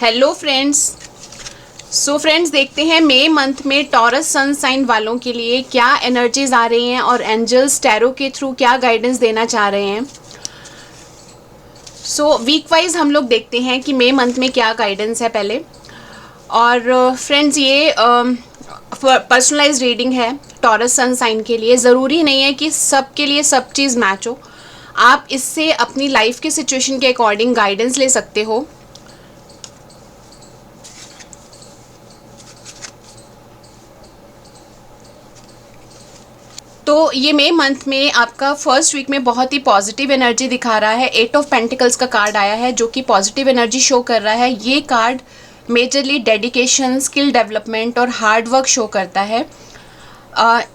Hello friends. So friends, देखते हैं मई month में टॉरस सन साइन वालों के लिए क्या एनर्जीज आ रही हैं और एंजल्स टैरो के थ्रू क्या गाइडेंस देना चाह रहे हैं। सो वीक वाइज हम लोग देखते हैं कि मई मंथ में क्या गाइडेंस है पहले। और फ्रेंड्स, ये पर्सनलाइज रीडिंग है टॉरस सन साइन के लिए। ज़रूरी नहीं है कि सबके लिए सब चीज़ मैच हो। आप इससे अपनी लाइफ के सिचुएशन के अकॉर्डिंग गाइडेंस ले सकते हो। तो ये मई मंथ में आपका फर्स्ट वीक में बहुत ही पॉजिटिव एनर्जी दिखा रहा है। 8 ऑफ पेंटिकल्स का कार्ड आया है जो कि पॉजिटिव एनर्जी शो कर रहा है। ये card majorly dedication, skill development और हार्ड वर्क शो करता है।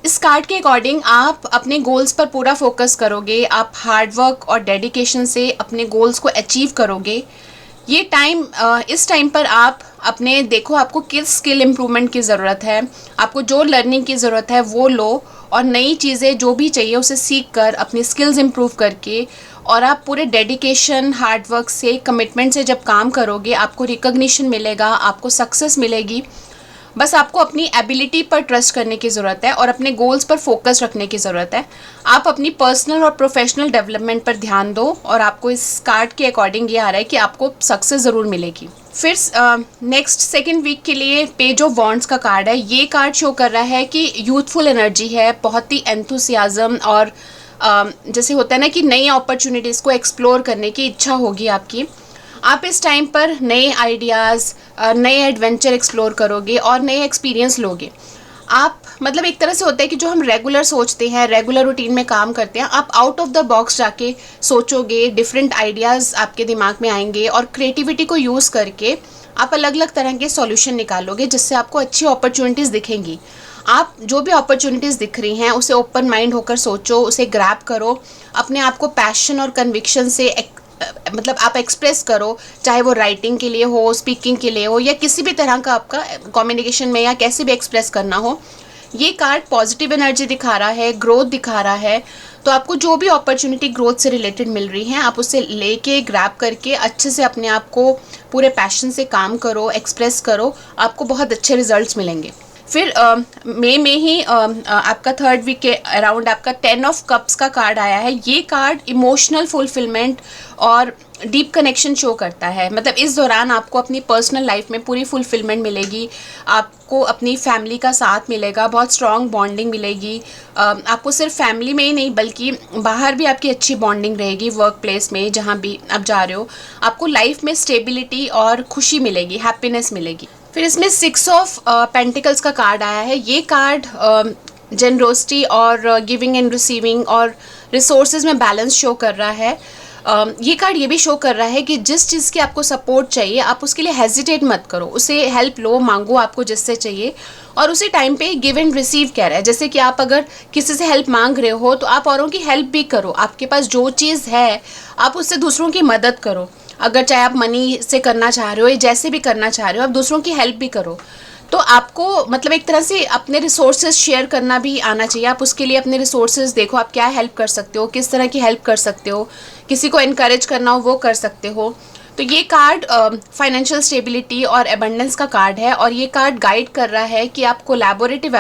इस कार्ड के अकॉर्डिंग आप अपने गोल्स पर पूरा फोकस करोगे। आप हार्ड वर्क और डेडिकेशन से अपने गोल्स को अचीव करोगे। ये टाइम, इस टाइम पर आप अपने देखो आपको किस स्किल इम्प्रूवमेंट की ज़रूरत है, आपको जो लर्निंग की ज़रूरत है वो लो और नई चीज़ें जो भी चाहिए उसे सीख कर अपनी स्किल्स इम्प्रूव करके, और आप पूरे डेडिकेशन, हार्ड वर्क से, कमिटमेंट से जब काम करोगे आपको रिकॉग्निशन मिलेगा, आपको सक्सेस मिलेगी। बस आपको अपनी एबिलिटी पर ट्रस्ट करने की ज़रूरत है और अपने गोल्स पर फोकस रखने की ज़रूरत है। आप अपनी पर्सनल और प्रोफेशनल डेवलपमेंट पर ध्यान दो और आपको इस कार्ड के अकॉर्डिंग ये आ रहा है कि आपको सक्सेस ज़रूर मिलेगी। फिर नेक्स्ट सेकेंड वीक के लिए पेज ऑफ वॉन्ड्स का कार्ड है। ये कार्ड शो कर रहा है कि यूथफुल एनर्जी है, बहुत ही एंथुसियाज्म और जैसे होता है ना कि नई अपॉर्चुनिटीज़ को एक्सप्लोर करने की इच्छा होगी आपकी। आप इस टाइम पर नए आइडियाज़, नए एडवेंचर एक्सप्लोर करोगे और नए एक्सपीरियंस लोगे। आप मतलब एक तरह से होता है कि जो हम रेगुलर सोचते हैं, रेगुलर रूटीन में काम करते हैं, आप आउट ऑफ द बॉक्स जाके सोचोगे, डिफरेंट आइडियाज़ आपके दिमाग में आएंगे और क्रिएटिविटी को यूज़ करके आप अलग अलग तरह के सॉल्यूशन निकालोगे जिससे आपको अच्छी अपॉर्चुनिटीज़ दिखेंगी। आप जो भी अपॉर्चुनिटीज़ दिख रही हैं उसे ओपन माइंड होकर सोचो, उसे ग्रैब करो, अपने आप को पैशन और कन्विक्शन से मतलब आप एक्सप्रेस करो, चाहे वो राइटिंग के लिए हो, स्पीकिंग के लिए हो या किसी भी तरह का आपका कम्युनिकेशन में या कैसे भी एक्सप्रेस करना हो। ये कार्ड पॉजिटिव एनर्जी दिखा रहा है, ग्रोथ दिखा रहा है। तो आपको जो भी अपॉर्चुनिटी ग्रोथ से रिलेटेड मिल रही हैं आप उसे लेके ग्रैब करके अच्छे से अपने आप को पूरे पैशन से काम करो, एक्सप्रेस करो, आपको बहुत अच्छे रिजल्ट्स मिलेंगे। फिर मई में ही आपका थर्ड वीक के अराउंड आपका 10 ऑफ कप्स का कार्ड आया है। ये कार्ड इमोशनल फुलफिलमेंट और डीप कनेक्शन शो करता है। मतलब इस दौरान आपको अपनी पर्सनल लाइफ में पूरी फुलफिलमेंट मिलेगी, आपको अपनी फैमिली का साथ मिलेगा, बहुत स्ट्रॉन्ग बॉन्डिंग मिलेगी। आपको सिर्फ फैमिली में ही नहीं बल्कि बाहर भी आपकी अच्छी बॉन्डिंग रहेगी, वर्क प्लेस में जहाँ भी आप जा रहे हो। आपको लाइफ में स्टेबिलिटी और खुशी मिलेगी, हैप्पीनेस मिलेगी। फिर इसमें 6 ऑफ पेंटिकल्स का कार्ड आया है। ये कार्ड जनरोसिटी और गिविंग एंड रिसीविंग और रिसोर्सेज में बैलेंस शो कर रहा है। ये कार्ड ये भी शो कर रहा है कि जिस चीज़ की आपको सपोर्ट चाहिए आप उसके लिए हेजिटेट मत करो, उसे हेल्प लो, मांगो आपको जिससे चाहिए, और उसी टाइम पे गिव एंड रिसीव कह रहा है। जैसे कि आप अगर किसी से हेल्प मांग रहे हो तो आप औरों की हेल्प भी करो। आपके पास जो चीज़ है आप उससे दूसरों की मदद करो। अगर चाहे आप मनी से करना चाह रहे हो या जैसे भी करना चाह रहे हो, आप दूसरों की हेल्प भी करो। तो आपको मतलब एक तरह से अपने रिसोर्सेज शेयर करना भी आना चाहिए। आप उसके लिए अपने रिसोर्सेज देखो, आप क्या हेल्प कर सकते हो, किस तरह की हेल्प कर सकते हो, किसी को इनकरेज करना हो वो कर सकते हो। तो ये कार्ड फाइनेंशियल स्टेबिलिटी और एबंडेंस का कार्ड है और ये कार्ड गाइड कर रहा है कि आप कोलैबोरेटिव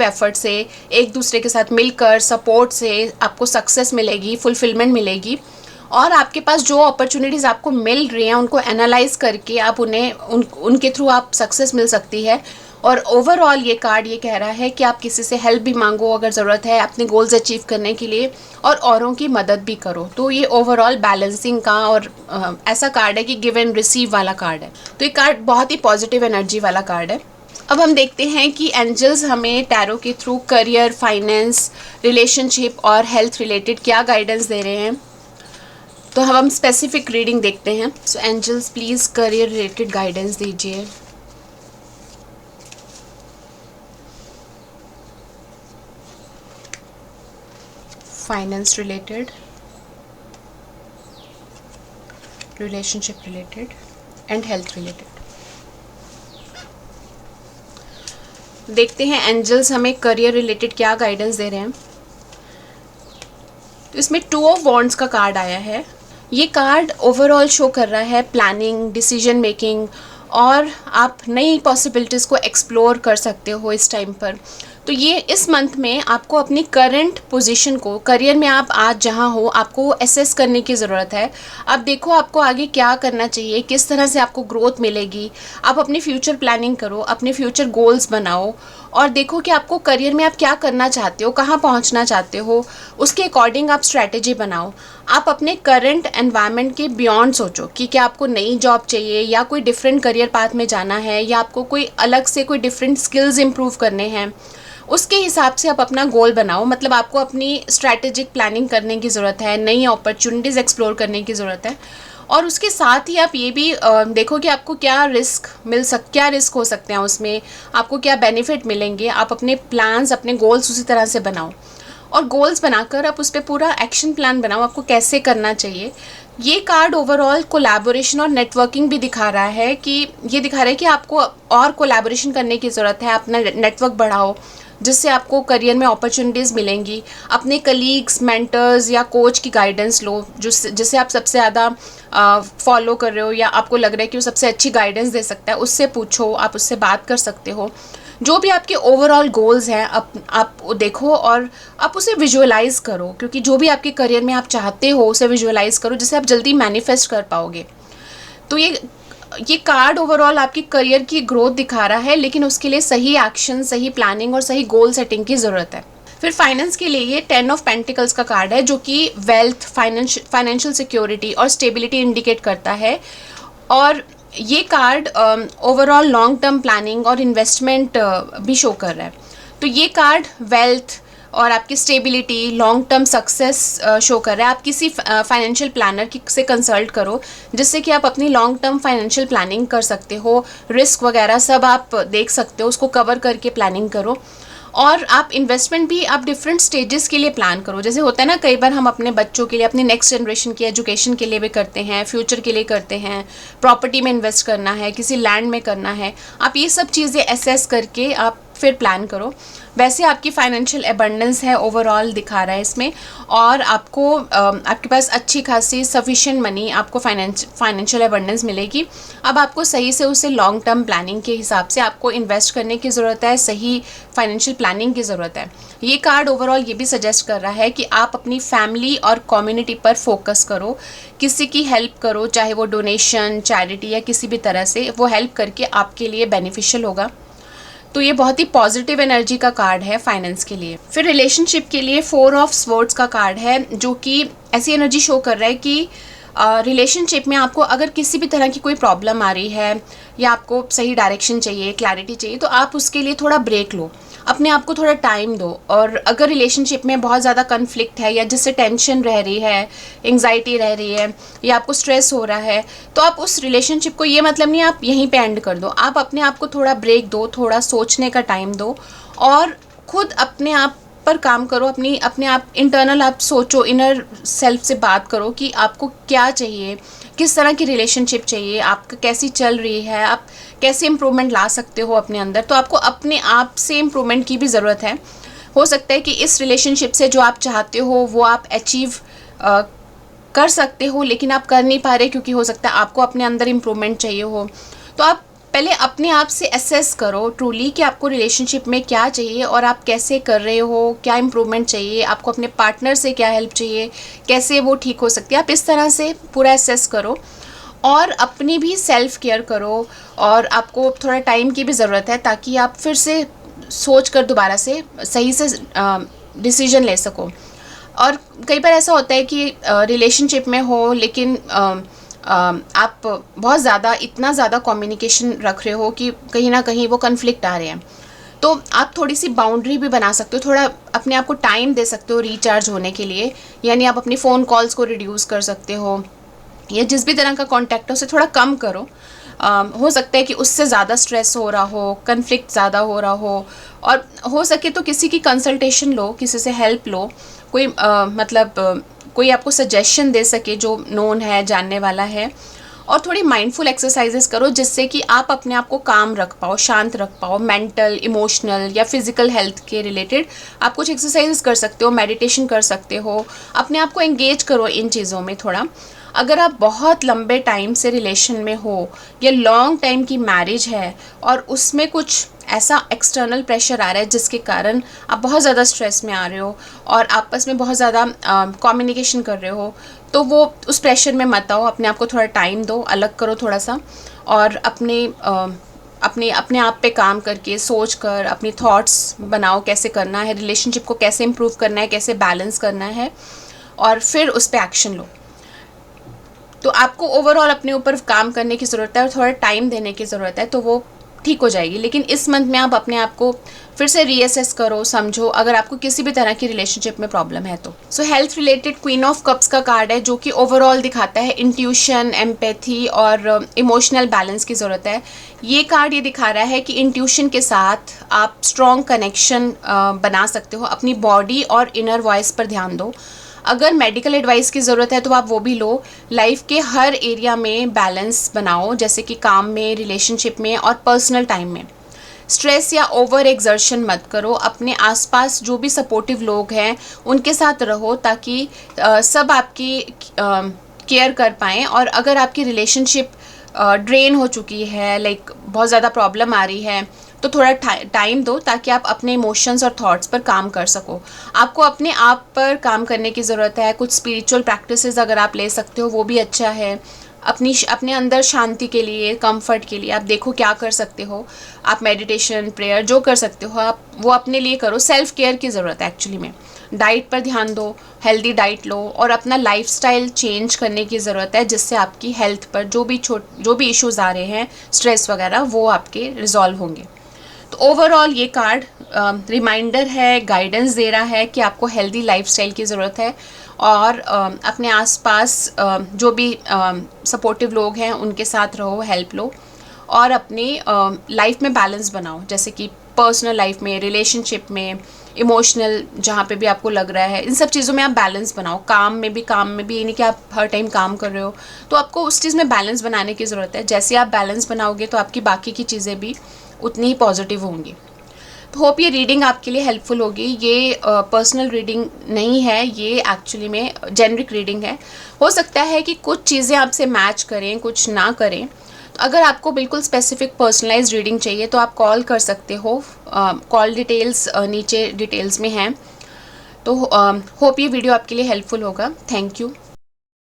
एफर्ट से एक दूसरे के साथ मिलकर सपोर्ट से आपको सक्सेस मिलेगी, फुलफिलमेंट मिलेगी। और आपके पास जो अपॉर्चुनिटीज़ आपको मिल रही हैं उनको एनालाइज करके आप उनके थ्रू आप सक्सेस मिल सकती है। और ओवरऑल ये कार्ड ये कह रहा है कि आप किसी से हेल्प भी मांगो अगर ज़रूरत है अपने गोल्स अचीव करने के लिए, और औरों की मदद भी करो। तो ये ओवरऑल बैलेंसिंग का और ऐसा कार्ड है कि गिव एंड रिसीव वाला कार्ड है। तो ये कार्ड बहुत ही पॉजिटिव एनर्जी वाला कार्ड है। अब हम देखते हैं कि एंजल्स हमें टैरो के थ्रू करियर, फाइनेंस, रिलेशनशिप और हेल्थ रिलेटेड क्या गाइडेंस दे रहे हैं। तो हम स्पेसिफिक रीडिंग देखते हैं। So angels please career related guidance दीजिए। Finance related, relationship related and health related. देखते हैं एंजल्स हमें करियर रिलेटेड क्या गाइडेंस दे रहे हैं। तो इसमें 2 ऑफ वॉन्ड्स का कार्ड आया है। ये कार्ड ओवरऑल शो कर रहा है प्लानिंग, डिसीजन मेकिंग, और आप नई पॉसिबिलिटीज़ को एक्सप्लोर कर सकते हो इस टाइम पर। तो ये इस मंथ में आपको अपनी करंट पोजीशन को, करियर में आप आज जहाँ हो, आपको असेस करने की ज़रूरत है। अब देखो आपको आगे क्या करना चाहिए, किस तरह से आपको ग्रोथ मिलेगी। आप अपनी फ्यूचर प्लानिंग करो, अपने फ्यूचर गोल्स बनाओ और देखो कि आपको करियर में आप क्या करना चाहते हो, कहाँ पहुँचना चाहते हो, उसके अकॉर्डिंग आप स्ट्रैटेजी बनाओ। आप अपने करंट एनवायरनमेंट के बियॉन्ड सोचो कि क्या आपको नई जॉब चाहिए या कोई डिफरेंट करियर पाथ में जाना है, या आपको कोई अलग से कोई डिफरेंट स्किल्स इंप्रूव करने हैं। उसके हिसाब से आप अपना गोल बनाओ। मतलब आपको अपनी स्ट्रैटेजिक प्लानिंग करने की ज़रूरत है, नई अपॉर्चुनिटीज़ एक्सप्लोर करने की ज़रूरत है। और उसके साथ ही आप ये भी देखो कि आपको क्या रिस्क हो सकते हैं, उसमें आपको क्या बेनिफिट मिलेंगे। आप अपने प्लान्स, अपने गोल्स उसी तरह से बनाओ और गोल्स बनाकर आप उस पर पूरा एक्शन प्लान बनाओ, आपको कैसे करना चाहिए। ये कार्ड ओवरऑल कोलैबोरेशन और नेटवर्किंग भी दिखा रहा है कि ये दिखा रहा है कि आपको और कोलैबोरेशन करने की ज़रूरत है। अपना नेटवर्क बढ़ाओ जिससे आपको करियर में अपॉर्चुनिटीज़ मिलेंगी। अपने कलीग्स, मेंटर्स या कोच की गाइडेंस लो, जिसे आप सबसे ज़्यादा फॉलो कर रहे हो या आपको लग रहा है कि वो सबसे अच्छी गाइडेंस दे सकता है, उससे पूछो, आप उससे बात कर सकते हो। जो भी आपके ओवरऑल गोल्स हैं आप देखो और आप उसे विजुअलाइज़ करो, क्योंकि जो भी आपके करियर में आप चाहते हो उसे विजुअलाइज़ करो जिससे आप जल्दी मैनिफेस्ट कर पाओगे। तो ये कार्ड ओवरऑल आपकी करियर की ग्रोथ दिखा रहा है, लेकिन उसके लिए सही एक्शन, सही प्लानिंग और सही गोल सेटिंग की ज़रूरत है। फिर फाइनेंस के लिए ये 10 ऑफ पेंटिकल्स का कार्ड है, जो कि वेल्थ, फाइनेंशियल सिक्योरिटी और स्टेबिलिटी इंडिकेट करता है। और ये card overall long term planning और इन्वेस्टमेंट भी शो कर रहा है। तो ये कार्ड वेल्थ और आपकी stability, long term success show कर रहा है। आप किसी फाइनेंशियल प्लानर से कंसल्ट करो जिससे कि आप अपनी लॉन्ग टर्म फाइनेंशियल प्लानिंग कर सकते हो। रिस्क वगैरह सब आप देख सकते हो, उसको कवर करके प्लानिंग करो। और आप इन्वेस्टमेंट भी आप डिफरेंट स्टेजेस के लिए प्लान करो। जैसे होता है ना, कई बार हम अपने बच्चों के लिए, अपनी नेक्स्ट जनरेशन की एजुकेशन के लिए भी करते हैं, फ्यूचर के लिए करते हैं, प्रॉपर्टी में इन्वेस्ट करना है, किसी लैंड में करना है। आप ये सब चीज़ें असेस करके आप फिर प्लान करो। वैसे आपकी फाइनेंशियल एबंडेंस है ओवरऑल दिखा रहा है इसमें, और आपको आपके पास अच्छी खासी सफिशिएंट मनी, आपको फाइनेंशियल एबंडेंस मिलेगी। अब आपको सही से उसे लॉन्ग टर्म प्लानिंग के हिसाब से आपको इन्वेस्ट करने की ज़रूरत है, सही फाइनेंशियल प्लानिंग की ज़रूरत है। ये कार्ड ओवरऑल ये भी सजेस्ट कर रहा है कि आप अपनी फैमिली और कम्युनिटी पर फोकस करो, किसी की हेल्प करो, चाहे वो डोनेशन, चैरिटी या किसी भी तरह से, वो हेल्प करके आपके लिए बेनिफिशियल होगा। तो ये बहुत ही पॉजिटिव एनर्जी का कार्ड है फाइनेंस के लिए। फिर रिलेशनशिप के लिए 4 ऑफ स्वॉर्ड्स का कार्ड है, जो कि ऐसी एनर्जी शो कर रहा है कि रिलेशनशिप में आपको अगर किसी भी तरह की कोई प्रॉब्लम आ रही है या आपको सही डायरेक्शन चाहिए, क्लैरिटी चाहिए, तो आप उसके लिए थोड़ा ब्रेक लो, अपने आप को थोड़ा टाइम दो। और अगर रिलेशनशिप में बहुत ज़्यादा कन्फ्लिक्ट है या जिससे टेंशन रह रही है, एंग्जाइटी रह रही है या आपको स्ट्रेस हो रहा है, तो आप उस रिलेशनशिप को, ये मतलब नहीं आप यहीं पे एंड कर दो, आप अपने आप को थोड़ा ब्रेक दो, थोड़ा सोचने का टाइम दो और खुद अपने आप पर काम करो। अपने आप इंटरनल आप सोचो, इनर सेल्फ से बात करो कि आपको क्या चाहिए, किस तरह की रिलेशनशिप चाहिए, आपका कैसी चल रही है, आप कैसे इम्प्रूवमेंट ला सकते हो अपने अंदर। तो आपको अपने आप से इम्प्रूवमेंट की भी ज़रूरत है। हो सकता है कि इस रिलेशनशिप से जो आप चाहते हो वो आप अचीव कर सकते हो, लेकिन आप कर नहीं पा रहे क्योंकि हो सकता है आपको अपने अंदर इम्प्रूवमेंट चाहिए हो। तो आप पहले अपने आप से असेस करो ट्रूली कि आपको रिलेशनशिप में क्या चाहिए और आप कैसे कर रहे हो, क्या इम्प्रूवमेंट चाहिए, आपको अपने पार्टनर से क्या हेल्प चाहिए, कैसे वो ठीक हो सकती है। आप इस तरह से पूरा असेस करो और अपनी भी सेल्फ केयर करो। और आपको थोड़ा टाइम की भी ज़रूरत है ताकि आप फिर से सोच कर दोबारा से सही से डिसीजन ले सको। और कई बार ऐसा होता है कि रिलेशनशिप में हो लेकिन आप बहुत ज़्यादा, इतना ज़्यादा कम्युनिकेशन रख रहे हो कि कहीं ना कहीं वो कन्फ्लिक्ट आ रहे हैं। तो आप थोड़ी सी बाउंड्री भी बना सकते हो, थोड़ा अपने आप को टाइम दे सकते हो रिचार्ज होने के लिए। यानी आप अपनी फ़ोन कॉल्स को रिड्यूस कर सकते हो या जिस भी तरह का कॉन्टैक्ट है उसे थोड़ा कम करो। हो सकता है कि उससे ज़्यादा स्ट्रेस हो रहा हो, कन्फ्लिक्ट ज़्यादा हो रहा हो, और हो सके तो किसी की कंसल्टेशन लो, किसी से हेल्प लो, कोई कोई आपको सजेशन दे सके जो नोन है, जानने वाला है। और थोड़ी माइंडफुल एक्सरसाइजेस करो जिससे कि आप अपने आप को काम रख पाओ, शांत रख पाओ। मेंटल, इमोशनल या फिजिकल हेल्थ के रिलेटेड आप कुछ एक्सरसाइजेस कर सकते हो, मेडिटेशन कर सकते हो, अपने आप को एंगेज करो इन चीज़ों में थोड़ा। अगर आप बहुत लंबे टाइम से रिलेशन में हो या लॉन्ग टाइम की मैरिज है और उसमें कुछ ऐसा एक्सटर्नल प्रेशर आ रहा है जिसके कारण आप बहुत ज़्यादा स्ट्रेस में आ रहे हो और आपस में बहुत ज़्यादा कम्युनिकेशन कर रहे हो, तो वो उस प्रेशर में मत आओ। अपने आप को थोड़ा टाइम दो, अलग करो थोड़ा सा, और अपने आप पे काम करके सोच कर अपनी थॉट्स बनाओ कैसे करना है, रिलेशनशिप को कैसे इम्प्रूव करना है, कैसे बैलेंस करना है, और फिर उस पर एक्शन लो। तो आपको ओवरऑल अपने ऊपर काम करने की ज़रूरत है और थोड़ा टाइम देने की ज़रूरत है, तो वो ठीक हो जाएगी। लेकिन इस मंथ में आप अपने आप को फिर से रीअसेस करो, समझो अगर आपको किसी भी तरह की रिलेशनशिप में प्रॉब्लम है तो। सो health related queen of cups का कार्ड है जो कि ओवरऑल दिखाता है इंट्यूशन, एम्पैथी और इमोशनल बैलेंस की ज़रूरत है। ये कार्ड ये दिखा रहा है कि इंट्यूशन के साथ आप स्ट्रॉन्ग कनेक्शन बना सकते हो। अपनी बॉडी और इनर वॉइस पर ध्यान दो। अगर मेडिकल एडवाइस की ज़रूरत है तो आप वो भी लो। लाइफ के हर एरिया में बैलेंस बनाओ, जैसे कि काम में, रिलेशनशिप में और पर्सनल टाइम में। स्ट्रेस या ओवर एक्सर्शन मत करो। अपने आसपास जो भी सपोर्टिव लोग हैं उनके साथ रहो ताकि सब आपकी केयर कर पाएँ। और अगर आपकी रिलेशनशिप ड्रेन हो चुकी है, लाइक बहुत ज़्यादा प्रॉब्लम आ रही है, तो थोड़ा टाइम दो ताकि आप अपने इमोशंस और थॉट्स पर काम कर सको। आपको अपने आप पर काम करने की ज़रूरत है। कुछ स्पिरिचुअल प्रैक्टिसेस अगर आप ले सकते हो वो भी अच्छा है। अपने अंदर शांति के लिए, कंफर्ट के लिए आप देखो क्या कर सकते हो। आप मेडिटेशन, प्रेयर जो कर सकते हो आप वो अपने लिए करो। सेल्फ केयर की ज़रूरत है एक्चुअली में। डाइट पर ध्यान दो, हेल्दी डाइट लो, और अपना लाइफस्टाइल चेंज करने की ज़रूरत है जिससे आपकी हेल्थ पर जो भी इश्यूज़ आ रहे हैं, स्ट्रेस वगैरह, वो आपके रिजॉल्व होंगे। तो ओवरऑल ये कार्ड रिमाइंडर है, गाइडेंस दे रहा है कि आपको हेल्दी लाइफस्टाइल की ज़रूरत है और अपने आसपास जो भी सपोर्टिव लोग हैं उनके साथ रहो, हेल्प लो, और अपनी लाइफ में बैलेंस बनाओ, जैसे कि पर्सनल लाइफ में, रिलेशनशिप में, इमोशनल जहाँ पे भी आपको लग रहा है, इन सब चीज़ों में आप बैलेंस बनाओ। काम में भी ये नहीं कि आप हर टाइम काम कर रहे हो, तो आपको उस चीज़ में बैलेंस बनाने की ज़रूरत है। जैसे आप बैलेंस बनाओगे तो आपकी बाकी की चीज़ें भी उतनी ही पॉजिटिव होंगी। तो होप ये रीडिंग आपके लिए हेल्पफुल होगी। ये पर्सनल रीडिंग नहीं है, ये एक्चुअली में जेनरिक रीडिंग है। हो सकता है कि कुछ चीज़ें आपसे मैच करें, कुछ ना करें। तो अगर आपको बिल्कुल स्पेसिफिक पर्सनलाइज्ड रीडिंग चाहिए तो आप कॉल कर सकते हो। कॉल डिटेल्स नीचे डिटेल्स में हैं। तो होप ये वीडियो आपके लिए हेल्पफुल होगा। Thank you.